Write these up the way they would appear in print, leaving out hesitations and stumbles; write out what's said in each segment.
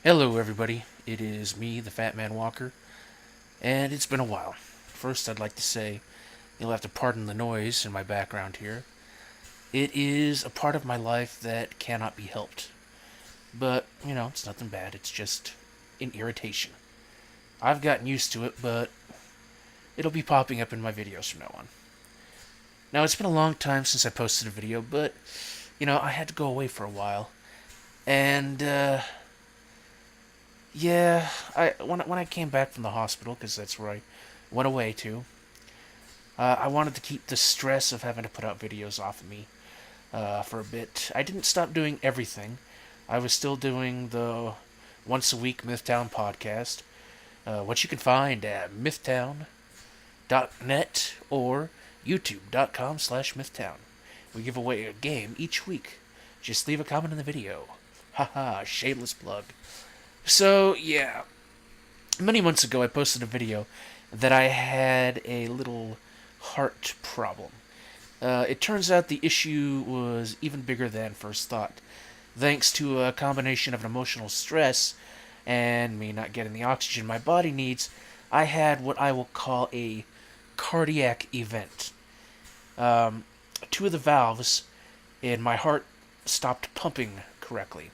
Hello, everybody. It is me, the Fat Man Walker, and it's been a while. First, I'd like to say you'll have to pardon the noise in my background here. It is a part of my life that cannot be helped. But, it's nothing bad. It's just an irritation. I've gotten used to it, but it'll be popping up in my videos from now on. Now, it's been a long time since I posted a video, but, I had to go away for a while. And, yeah, when I came back from the hospital, because that's where I went away to, I wanted to keep the stress of having to put out videos off of me for a bit. I didn't stop doing everything. I was still doing the once a week Mythtown podcast, which you can find at mythtown.net or youtube.com/mythtown. We give away a game each week. Just leave a comment in the video. Haha, shameless plug. So, yeah. Many months ago, I posted a video that I had a little heart problem. It turns out the issue was even bigger than first thought. Thanks to a combination of emotional stress and me not getting the oxygen my body needs, I had what I will call a cardiac event. Two of the valves in my heart stopped pumping correctly.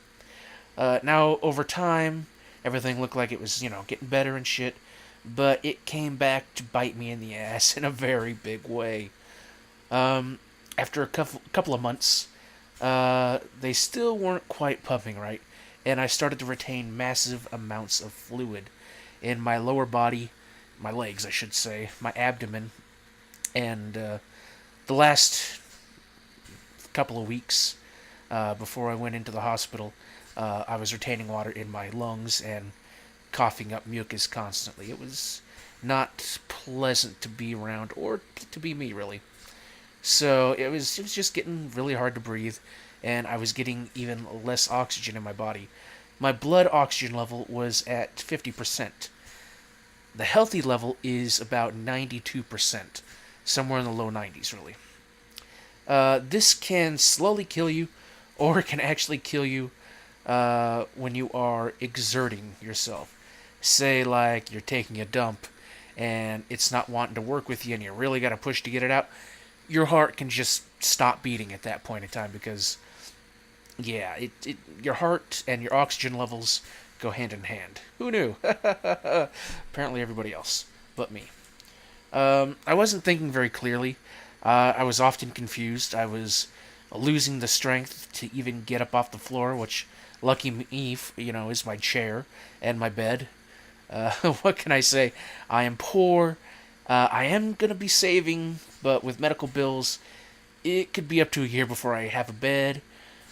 Now, over time, everything looked like it was, getting better and shit, but it came back to bite me in the ass in a very big way. After a couple of months, they still weren't quite pumping right, and I started to retain massive amounts of fluid in my lower body, my legs, I should say, my abdomen, and the last couple of weeks before I went into the hospital, I was retaining water in my lungs and coughing up mucus constantly. It was not pleasant to be around or to be me, really. So it was just getting really hard to breathe, and I was getting even less oxygen in my body. My blood oxygen level was at 50%. The healthy level is about 92%, somewhere in the low 90s, really. This can slowly kill you, or it can actually kill you when you are exerting yourself. Say, like, you're taking a dump and it's not wanting to work with you and you really got to push to get it out. Your heart can just stop beating at that point in time because, yeah, your heart and your oxygen levels go hand in hand. Who knew? Apparently everybody else, but me. I wasn't thinking very clearly. I was often confused. I was losing the strength to even get up off the floor, which, lucky me, is my chair and my bed. What can I say? I am poor. I am going to be saving, but with medical bills, it could be up to a year before I have a bed,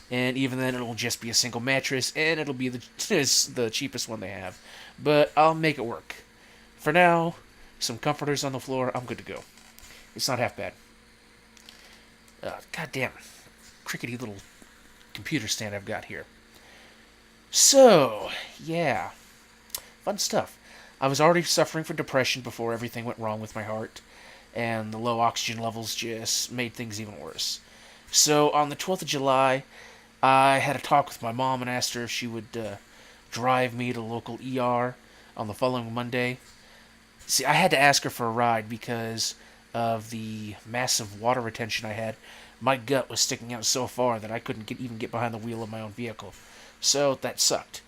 and even then it'll just be a single mattress, and it'll be the cheapest one they have. But I'll make it work. For now, some comforters on the floor, I'm good to go. It's not half bad. Goddamn, crickety little computer stand I've got here. So, yeah, fun stuff. I was already suffering from depression before everything went wrong with my heart, and the low oxygen levels just made things even worse. So, on the 12th of July, I had a talk with my mom and asked her if she would drive me to the local ER on the following Monday. See, I had to ask her for a ride because of the massive water retention I had. My gut was sticking out so far that I couldn't even get behind the wheel of my own vehicle. So that sucked.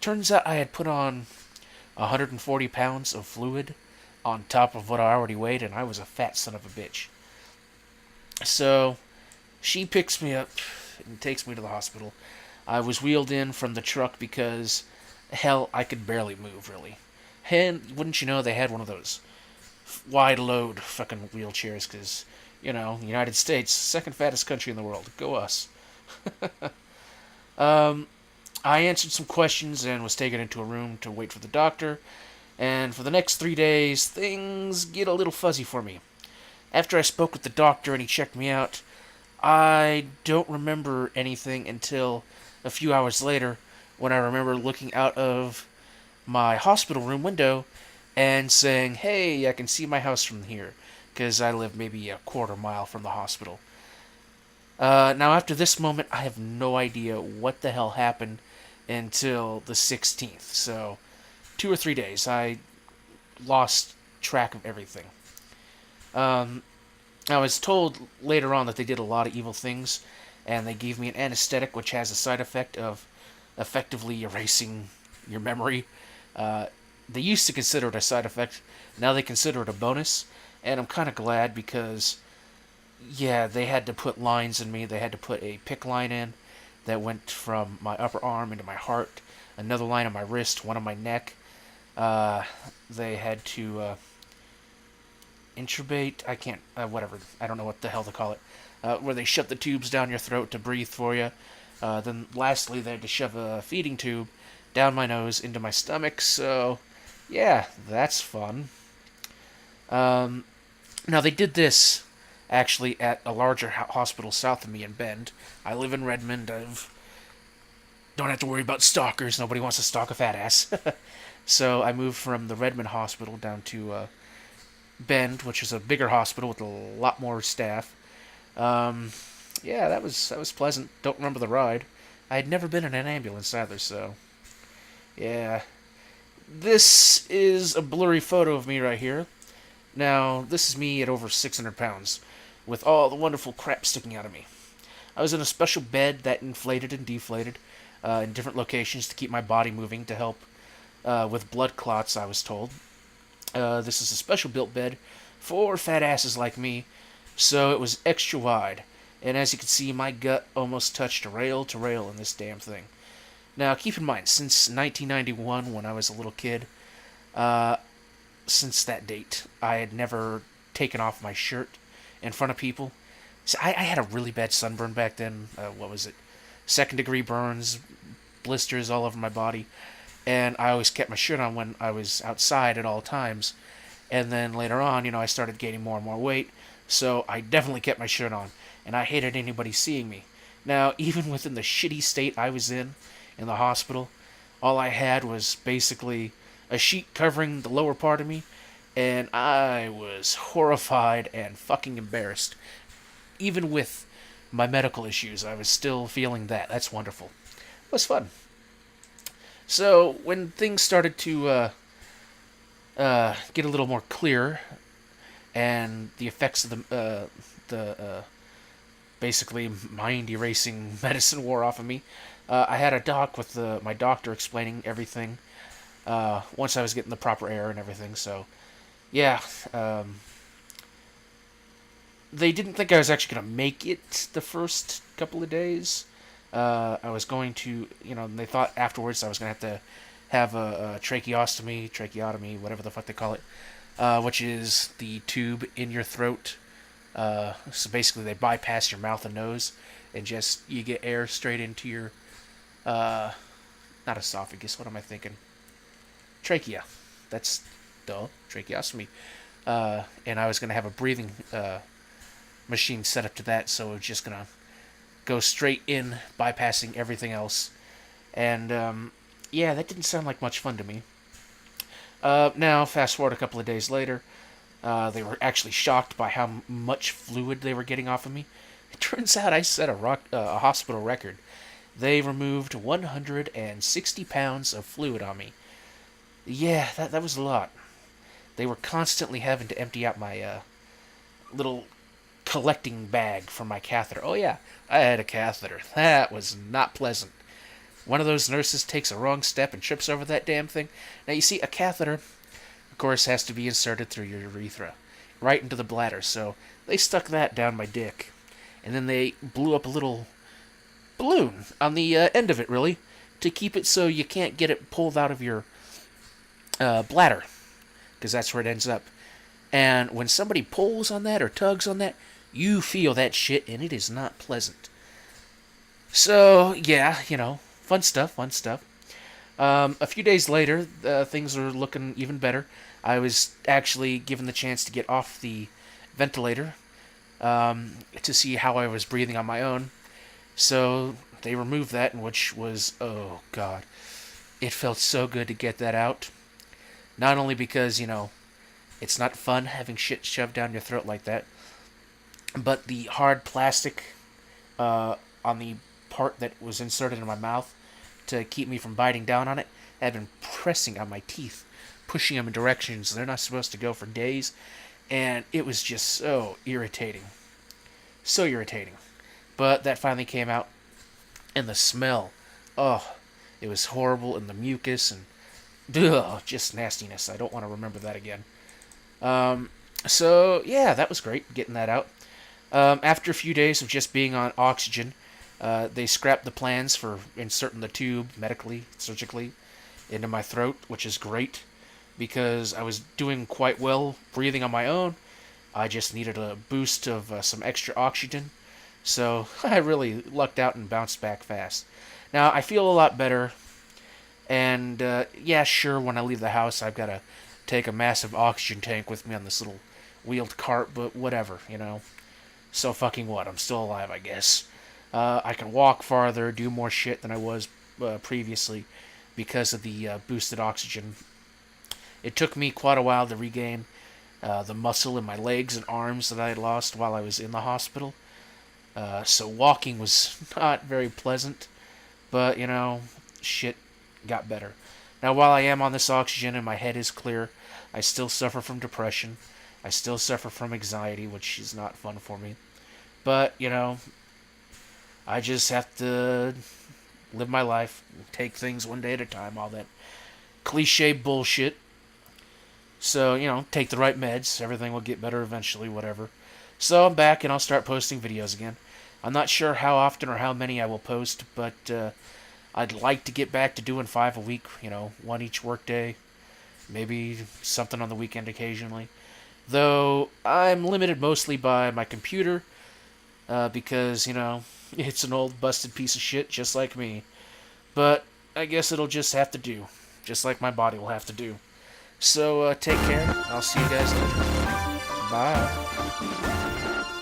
Turns out I had put on 140 pounds of fluid on top of what I already weighed, and I was a fat son of a bitch. So she picks me up and takes me to the hospital. I was wheeled in from the truck because, hell, I could barely move, really. And wouldn't you know, they had one of those wide load fucking wheelchairs because, United States, second fattest country in the world. Go us. I answered some questions and was taken into a room to wait for the doctor, and for the next 3 days, things get a little fuzzy for me. After I spoke with the doctor and he checked me out, I don't remember anything until a few hours later when I remember looking out of my hospital room window and saying, "Hey, I can see my house from here," because I live maybe a quarter mile from the hospital. Now, after this moment, I have no idea what the hell happened, until the 16th. So 2 or 3 days. I lost track of everything. Um, I was told later on that they did a lot of evil things, and they gave me an anesthetic, which has a side effect of effectively erasing your memory. Uh, they used to consider it a side effect. Now they consider it a bonus, and I'm kind of glad because, yeah, they had to put lines in me. They had to put a pick line in that went from my upper arm into my heart, another line on my wrist, one on my neck. Uh, they had to intubate. I can't. Whatever. I don't know what the hell to call it. Where they shove the tubes down your throat to breathe for you. Then lastly, they had to shove a feeding tube down my nose into my stomach. So, yeah, that's fun. Um, Now they did this actually at a larger hospital south of me in Bend. I live in Redmond. Don't have to worry about stalkers. Nobody wants to stalk a fat ass. So I moved from the Redmond hospital down to Bend, which is a bigger hospital with a lot more staff. Um, yeah, that was pleasant. Don't remember the ride. I had never been in an ambulance either, so yeah. This is a blurry photo of me right here. Now, this is me at over 600 pounds, with all the wonderful crap sticking out of me. I was in a special bed that inflated and deflated in different locations to keep my body moving to help with blood clots, I was told. This is a special built bed for fat asses like me, so it was extra wide. And as you can see, my gut almost touched rail to rail in this damn thing. Now, keep in mind, since 1991, when I was a little kid, uh, since that date, I had never taken off my shirt in front of people. So I had a really bad sunburn back then. What was it? Second degree burns, blisters all over my body. And I always kept my shirt on when I was outside at all times. And then later on, I started gaining more and more weight. So I definitely kept my shirt on. And I hated anybody seeing me. Now, even within the shitty state I was in the hospital, all I had was basically a sheet covering the lower part of me, and I was horrified and fucking embarrassed. Even with my medical issues, I was still feeling that. That's wonderful. It was fun. So, when things started to get a little more clear, and the effects of the basically mind erasing medicine wore off of me, I had a doc with my doctor explaining everything once I was getting the proper air and everything. So, yeah, they didn't think I was actually going to make it the first couple of days. I was going to, they thought afterwards I was going to have a tracheotomy, whatever the fuck they call it, which is the tube in your throat. So basically, they bypass your mouth and nose, and just you get air straight into your, not esophagus. What am I thinking? Trachea. That's tracheostomy. And I was gonna have a breathing machine set up to that, so it was just gonna go straight in, bypassing everything else. And yeah, that didn't sound like much fun to me. Now, fast forward a couple of days later. They were actually shocked by how much fluid they were getting off of me. It turns out I set a hospital record. They removed 160 pounds of fluid on me. Yeah, that was a lot. They were constantly having to empty out my little collecting bag for my catheter. Oh yeah, I had a catheter. That was not pleasant. One of those nurses takes a wrong step and trips over that damn thing. Now you see, a catheter, of course, has to be inserted through your urethra, right into the bladder. So they stuck that down my dick, and then they blew up a little balloon on the end of it, really, to keep it so you can't get it pulled out of your bladder, because that's where it ends up. And when somebody pulls on that or tugs on that, you feel that shit, and it is not pleasant. So, yeah, fun stuff. A few days later, things were looking even better. I was actually given the chance to get off the ventilator to see how I was breathing on my own. So they removed that, which was, oh god, it felt so good to get that out. Not only because, it's not fun having shit shoved down your throat like that, but the hard plastic on the part that was inserted in my mouth to keep me from biting down on it. I've been pressing on my teeth, pushing them in directions they're not supposed to go for days, and it was just so irritating. So irritating. But that finally came out, and the smell, oh, it was horrible, and the mucus, and ugh, just nastiness. I don't want to remember that again. So, yeah, that was great, getting that out. After a few days of just being on oxygen, they scrapped the plans for inserting the tube medically, surgically, into my throat, which is great, because I was doing quite well breathing on my own. I just needed a boost of some extra oxygen, so I really lucked out and bounced back fast. Now, I feel a lot better, and yeah, sure, when I leave the house, I've got to take a massive oxygen tank with me on this little wheeled cart, but whatever, you know. So fucking what? I'm still alive, I guess. I can walk farther, do more shit than I was previously because of the boosted oxygen. It took me quite a while to regain the muscle in my legs and arms that I had lost while I was in the hospital. So walking was not very pleasant, but, you know, shit got better. Now, while I am on this oxygen and my head is clear, I still suffer from depression. I still suffer from anxiety, which is not fun for me. But, you know, I just have to live my life, take things one day at a time, all that cliche bullshit. So, you know, take the right meds, everything will get better eventually, whatever. So I'm back and I'll start posting videos again. I'm not sure how often or how many I will post, but I'd like to get back to doing 5 a week, you know, 1 each workday. Maybe something on the weekend occasionally. Though I'm limited mostly by my computer, because, you know, it's an old busted piece of shit just like me. But I guess it'll just have to do, just like my body will have to do. So take care. I'll see you guys later. Bye.